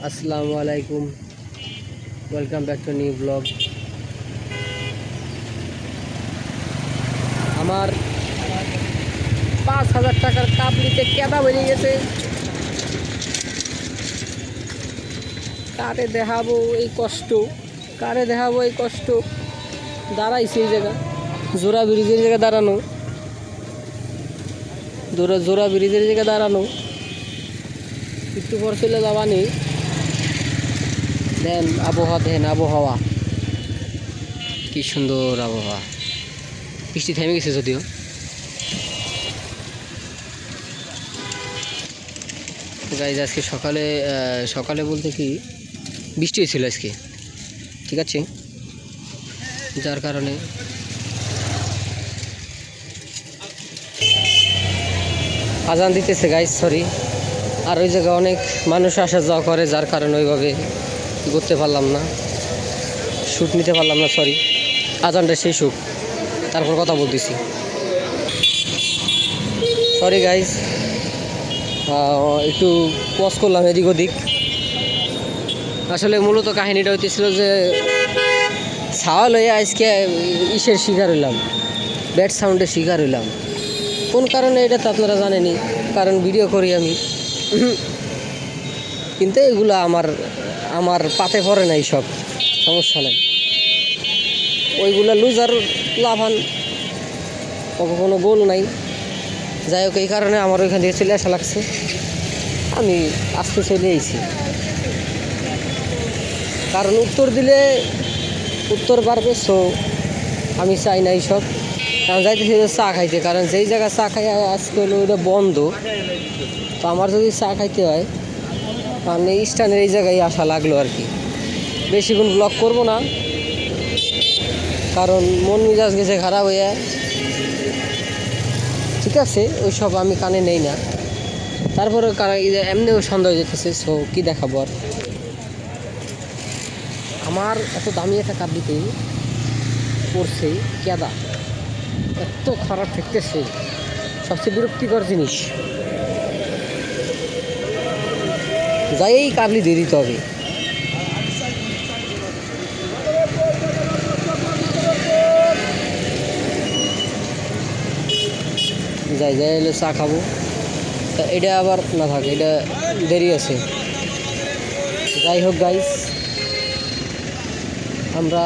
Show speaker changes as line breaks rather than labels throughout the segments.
আসসালামু আলাইকুম, welcome back to new blog. আমার 5,000 টাকার কাবলিতে কেদা বেরিয়ে গেছে। কারে দেখাবো এই কষ্ট, দাঁড়াইছে এই জায়গা, জোড়া ব্রিজের জায়গায় দাঁড়ানো, একটু পর চলে যাবানি। আবহাওয়া কি সুন্দর আবহাওয়া। বৃষ্টি থেমে গেছে যদিও। গাইজ আজকে সকালে বলতে কি বৃষ্টি হয়েছিল আজকে, ঠিক আছে, যার কারণে আজান দিতেছে গাইজ, সরি। আর ওই জায়গায় অনেক মানুষ আসা যাওয়া করে, যার কারণে ওইভাবে করতে পারলাম না, শ্যুট নিতে পারলাম না, সরি। আজানটা সেই সুখ, তারপর কথা বলতেছি, সরি গাইজ। একটু পজ করলাম এদিক ওদিক। আসলে মূলত কাহিনীটা হইতেছিল যে ছাওয়াল হয়ে আজকে ইসের শিকার হইলাম, ব্যাড সাউন্ডের শিকার হইলাম। কোন কারণে এটা তো আপনারা জানেনই, কারণ ভিডিও করি আমি। কিন্তু এগুলো আমার পাতে পড়ে না, সব সমস্যা নাই। ওইগুলো লুজার লাভান, কোনো গোল নাই। যাই হোক, এই কারণে আমার ওইখান থেকে চলে আসা লাগছে। আমি আসতে চলে এসেছি, কারণ উত্তর দিলে উত্তর পারবে। সো আমি চাই না এইসব, কারণ যাইতেছি চা খাইতে, কারণ যেই জায়গায় চা খাই আজকে হলো ওইটা বন্ধ। তো আমার যদি চা খাইতে হয়, মানে স্ট্যান্ডের এই জায়গায় আসা লাগলো আর কি। বেশিক্ষণ ব্লগ করবো না, কারণ মন মেজাজ গেছে খারাপ হয়ে। ঠিক আছে, ওইসব আমি কানে নেই না। তারপরে এমনিও সন্দেহ হয়ে যেতেছে। সো কী দেখাবো আর। আমার এত দামি একটা কাবলিতে পড়ছে কেদা, এত খারাপ ঠেকতেছে। সবচেয়ে বিরক্তিকর জিনিস, যাই এই কাবলি দিয়ে দিতে হবে। যাই এলে চা খাবো, তা এটা আবার না থাকে, এটা দেরি আছে। যাই হোক গাইস, আমরা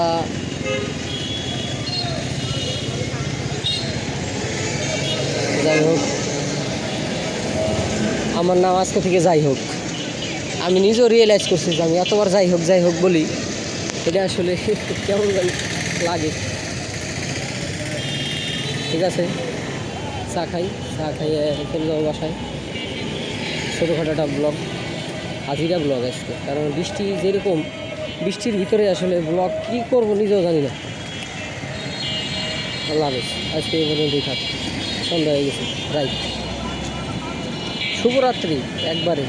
আমার নাম আজকে থেকে যাই হোক। আমি নিজেও রিয়েলাইজ করছি যে আমি এতবার যাই হোক বলি, এটা আসলে কেমন লাগে। ঠিক আছে, চা খাইয়ে চলে যাবো বাসায়। ছোটোখাটো একটা ব্লগ, হাজিরা ব্লগ আজকে, কারণ বৃষ্টি যেরকম, বৃষ্টির ভিতরে আসলে ব্লগ কী করবো নিজেও জানি না। আল্লাহ হাফেজ, আজকে এই পর্যন্তই থাক। সন্ধ্যা হয়ে গেছে, রাইট, শুভরাত্রি একবারে।